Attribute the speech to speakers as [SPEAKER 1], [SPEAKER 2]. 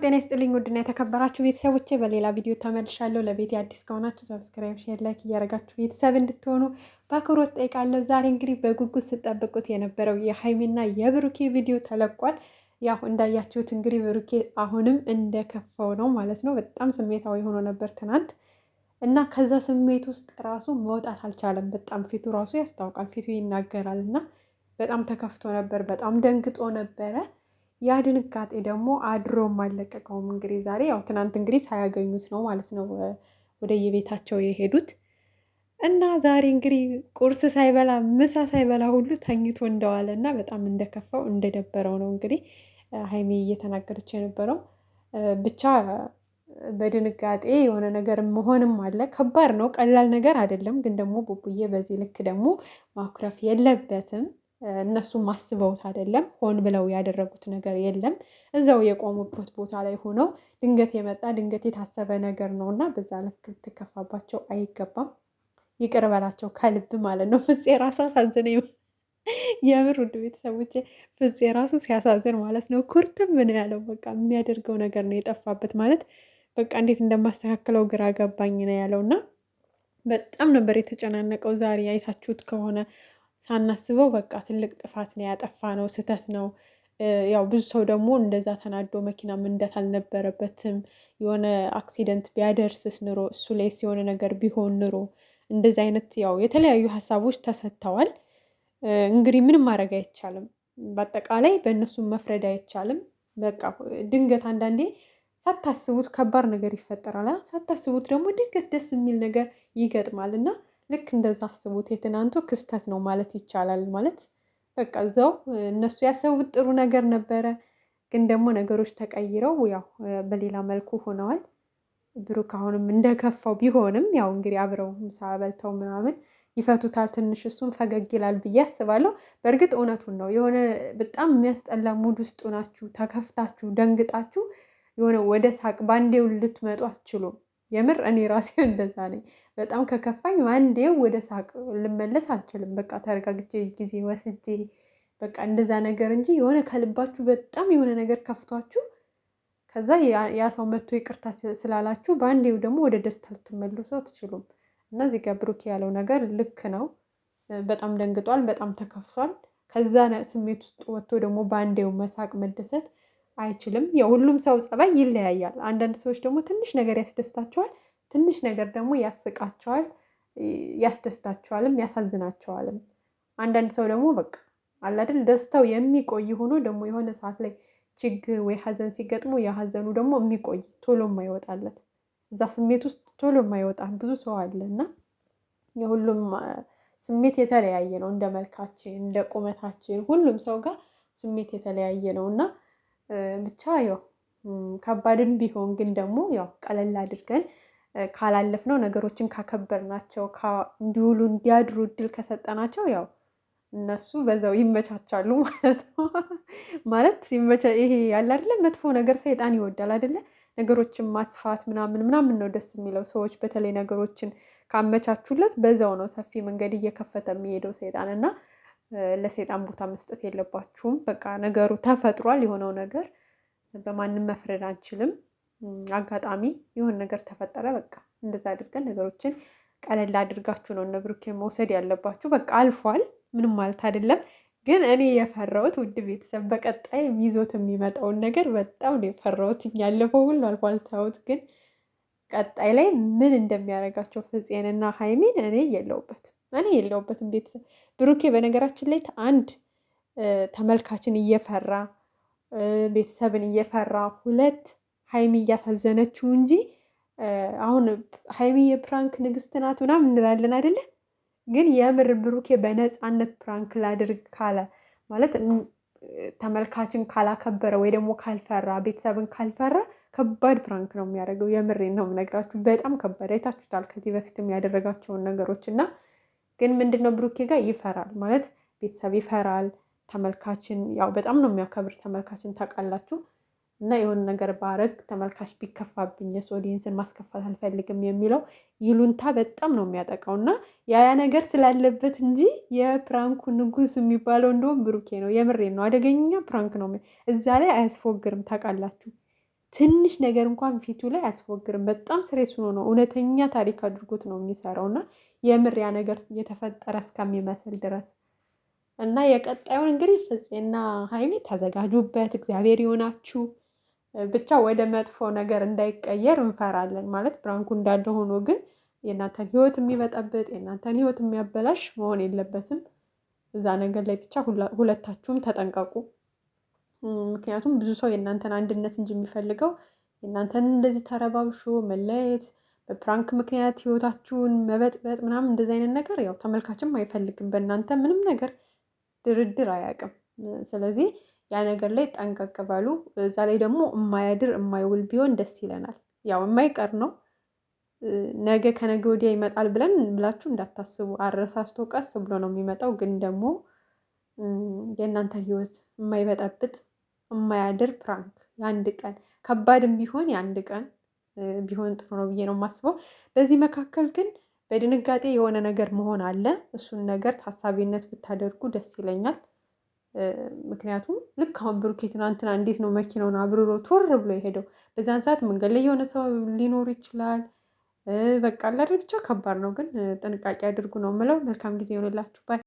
[SPEAKER 1] ጤና ይስጥልኝ ውድና የተከበራችሁ ቤተሰቦቼ በሌላ ቪዲዮ ተመልሻለሁ። ለቤት አዲስ ከሆናችሁ ሰብስክራይብ፣ ሼር፣ ላይክ እያደረጋችሁ ቤተሰብ እንድትሆኑ በአክብሮት ጠይቃለሁ። ዛሬ እንግዲህ በጉጉት ስጠብቁት የነበረው የሀይሚና የብሩኬ ቪዲዮ ተለቋል። ያው እንዳያችሁት እንግዲህ ብሩኬ አሁንም እንደከፋው ነው ማለት ነው። በጣም ስሜታዊ ሆኖ ነበር ትናንት እና ከዛ ስሜት ውስጥ ራሱ መውጣት አልቻለም። በጣም ፊቱ ራሱ ያስታውቃል፣ ፊቱ ይናገራል። እና በጣም ተከፍቶ ነበር፣ በጣም ደንግጦ ነበረ። ያ ድንጋጤ ደግሞ አድሮም አልለቀቀውም። እንግዲህ ዛሬ ያው ትናንት እንግዲህ ሳያገኙት ነው ማለት ነው ወደ የቤታቸው የሄዱት እና ዛሬ እንግዲህ ቁርስ ሳይበላ ምሳ ሳይበላ ሁሉ ተኝቶ እንደዋለ እና በጣም እንደከፋው እንደደበረው ነው እንግዲህ ሀይሚ እየተናገረች የነበረው። ብቻ በድንጋጤ የሆነ ነገር መሆንም አለ። ከባድ ነው፣ ቀላል ነገር አይደለም። ግን ደግሞ ቡቡዬ በዚህ ልክ ደግሞ ማኩረፍ የለበትም። እነሱም አስበውት አይደለም፣ ሆን ብለው ያደረጉት ነገር የለም። እዛው የቆሙበት ቦታ ላይ ሆነው ድንገት የመጣ ድንገት የታሰበ ነገር ነው እና በዛ ልክ ልትከፋባቸው አይገባም። ይቅር በላቸው ከልብ ማለት ነው። ፍፄ ራሱ አሳዝነ የምር ውድ ቤተሰቦቼ ፍፄ ራሱ ሲያሳዝን ማለት ነው። ኩርትም ምን ያለው በቃ የሚያደርገው ነገር ነው የጠፋበት ማለት በቃ እንዴት እንደማስተካከለው ግራ ገባኝ ነው ያለው እና በጣም ነበር የተጨናነቀው። ዛሬ አይታችሁት ከሆነ ሳናስበው በቃ ትልቅ ጥፋት ነው ያጠፋ ነው፣ ስህተት ነው። ያው ብዙ ሰው ደግሞ እንደዛ ተናዶ መኪና መንዳት አልነበረበትም። የሆነ አክሲደንት ቢያደርስስ ኑሮ እሱ ላይ የሆነ ነገር ቢሆን ኑሮ እንደዚህ አይነት ያው የተለያዩ ሀሳቦች ተሰጥተዋል። እንግዲህ ምንም ማድረግ አይቻልም። በአጠቃላይ በእነሱም መፍረድ አይቻልም። በቃ ድንገት አንዳንዴ ሳታስቡት ከባድ ነገር ይፈጠራል። ሳታስቡት ደግሞ ድንገት ደስ የሚል ነገር ይገጥማል እና ልክ እንደዛ አስቡት። የትናንቱ ክስተት ነው ማለት ይቻላል። ማለት በቃ እዛው እነሱ ያሰቡት ጥሩ ነገር ነበረ፣ ግን ደግሞ ነገሮች ተቀይረው ያው በሌላ መልኩ ሆነዋል። ብሩክ አሁንም እንደከፋው ቢሆንም ያው እንግዲህ አብረው ምሳ በልተው ምናምን ይፈቱታል። ትንሽ እሱም ፈገግ ይላል ብዬ አስባለሁ። በእርግጥ እውነቱን ነው። የሆነ በጣም የሚያስጠላ ሙድ ውስጥ ናችሁ፣ ተከፍታችሁ፣ ደንግጣችሁ የሆነ ወደ ሳቅ ባንዴው ልትመጡ አትችሉም። የምር እኔ ራሴ እንደዛ ነኝ። በጣም ከከፋኝ አንዴው ወደ ሳቅ ልመለስ አልችልም። በቃ ተረጋግቼ ጊዜ ወስጄ በቃ እንደዛ ነገር እንጂ የሆነ ከልባችሁ በጣም የሆነ ነገር ከፍቷችሁ ከዛ ያ ሰው መጥቶ ይቅርታ ስላላችሁ በአንዴው ደግሞ ወደ ደስታ ልትመለሱ አትችሉም። እና እዚህ ጋር ብሩክ ያለው ነገር ልክ ነው። በጣም ደንግጧል፣ በጣም ተከፍቷል። ከዛ ስሜት ውስጥ ወጥቶ ደግሞ በአንዴው መሳቅ መደሰት አይችልም። የሁሉም ሰው ጸባይ ይለያያል። አንዳንድ ሰዎች ደግሞ ትንሽ ነገር ያስደስታቸዋል፣ ትንሽ ነገር ደግሞ ያስቃቸዋል፣ ያስደስታቸዋልም ያሳዝናቸዋልም። አንዳንድ ሰው ደግሞ በቃ አላድል ደስታው የሚቆይ ሆኖ ደግሞ የሆነ ሰዓት ላይ ችግር ወይ ሀዘን ሲገጥሙ የሀዘኑ ደግሞ የሚቆይ ቶሎ የማይወጣለት እዛ ስሜት ውስጥ ቶሎ የማይወጣ ብዙ ሰው አለ እና የሁሉም ስሜት የተለያየ ነው። እንደ መልካችን እንደ ቁመታችን ሁሉም ሰው ጋር ስሜት የተለያየ ነው እና ብቻ ያው ከባድም ቢሆን ግን ደግሞ ያው ቀለል አድርገን ካላለፍነው ነገሮችን ካከበርናቸው እንዲውሉ እንዲያድሩ እድል ከሰጠናቸው ያው እነሱ በዛው ይመቻቻሉ ማለት ነው። ማለት ይሄ ያለ አይደለ መጥፎ ነገር ሰይጣን ይወዳል አይደለ? ነገሮችን ማስፋት ምናምን ምናምን ነው ደስ የሚለው። ሰዎች በተለይ ነገሮችን ካመቻቹለት በዛው ነው ሰፊ መንገድ እየከፈተ የሚሄደው ሰይጣን እና ለሰይጣን ቦታ መስጠት የለባችሁም። በቃ ነገሩ ተፈጥሯል። የሆነው ነገር በማንም መፍረድ አንችልም። አጋጣሚ የሆነ ነገር ተፈጠረ፣ በቃ እንደዛ አድርገን ነገሮችን ቀለል አድርጋችሁ ነው እነ ብሩኬ መውሰድ ያለባችሁ። በቃ አልፏል፣ ምንም ማለት አይደለም። ግን እኔ የፈራሁት ውድ ቤተሰብ በቀጣይ ይዞት የሚመጣውን ነገር በጣም ነው የፈራሁት። ያለፈው ሁሉ አልፏል ታዩት፣ ግን ቀጣይ ላይ ምን እንደሚያደርጋቸው ፍፄንና ሀይሚን እኔ የለውበትም ቤተሰብ። ብሩኬ በነገራችን ላይ አንድ ተመልካችን እየፈራ ቤተሰብን እየፈራ፣ ሁለት ሀይሚ እያሳዘነችው እንጂ አሁን ሀይሚ የፕራንክ ንግስት ናት ምናምን እንላለን አይደለ? ግን የምር ብሩኬ በነፃነት ፕራንክ ላድርግ ካለ ማለት ተመልካችን ካላከበረ ወይ ደግሞ ካልፈራ፣ ቤተሰብን ካልፈራ ከባድ ፕራንክ ነው የሚያደርገው። የምሬን ነው የምነግራችሁ። በጣም ከባድ አይታችሁታል ከዚህ በፊትም ያደረጋቸውን ነገሮች እና ግን ምንድነው ብሩኬ ጋር ይፈራል ማለት ቤተሰብ ይፈራል። ተመልካችን ያው በጣም ነው የሚያከብር ተመልካችን ታውቃላችሁ። እና የሆነ ነገር ባረግ ተመልካች ቢከፋብኝ ኦዲየንስን ማስከፋት አልፈልግም የሚለው ይሉንታ በጣም ነው የሚያጠቃው እና ያ ነገር ስላለበት እንጂ የፕራንኩ ንጉስ የሚባለው እንደውም ብሩኬ ነው። የምሬን ነው። አደገኛ ፕራንክ ነው። እዛ ላይ አያስፎግርም ታውቃላችሁ። ትንሽ ነገር እንኳን ፊቱ ላይ አያስፎግርም። በጣም ስሬስ ሆኖ ነው እውነተኛ ታሪክ አድርጎት ነው የሚሰራው እና የምር ያ ነገር እየተፈጠረ እስከሚመስል ድረስ እና የቀጣዩን እንግዲህ ፍፄና ሀይሚ ተዘጋጁበት። እግዚአብሔር ይሆናችሁ። ብቻ ወደ መጥፎ ነገር እንዳይቀየር እንፈራለን። ማለት ብራንኩ እንዳለ ሆኖ ግን የእናንተን ህይወት የሚበጠብጥ የእናንተን ህይወት የሚያበላሽ መሆን የለበትም። እዛ ነገር ላይ ብቻ ሁለታችሁም ተጠንቀቁ። ምክንያቱም ብዙ ሰው የእናንተን አንድነት እንጂ የሚፈልገው የእናንተን እንደዚህ ተረባብሾ መለየት፣ በፕራንክ ምክንያት ህይወታችሁን መበጥበጥ ምናምን እንደዚህ አይነት ነገር ያው ተመልካችም አይፈልግም። በእናንተ ምንም ነገር ድርድር አያውቅም። ስለዚህ ያ ነገር ላይ ጠንቀቅ በሉ። እዛ ላይ ደግሞ የማያድር የማይውል ቢሆን ደስ ይለናል። ያው የማይቀር ነው። ነገ ከነገ ወዲያ ይመጣል ብላችሁ እንዳታስቡ። አረሳስቶ ቀስ ብሎ ነው የሚመጣው። ግን ደግሞ የእናንተን ህይወት የማይበጠብጥ የማያድር ፕራንክ የአንድ ቀን ከባድም ቢሆን የአንድ ቀን ቢሆን ጥሩ ነው ብዬ ነው የማስበው። በዚህ መካከል ግን በድንጋጤ የሆነ ነገር መሆን አለ። እሱን ነገር ታሳቢነት ብታደርጉ ደስ ይለኛል። ምክንያቱም ልክ አሁን ብሩኬ ትናንትና እንዴት ነው መኪናውን አብርሮ ቶር ብሎ የሄደው? በዛን ሰዓት መንገድ ላይ የሆነ ሰው ሊኖር ይችላል። በቃ አላደል ብቻ ከባድ ነው። ግን ጥንቃቄ አድርጉ ነው የምለው። መልካም ጊዜ ይሆንላችሁ ባይ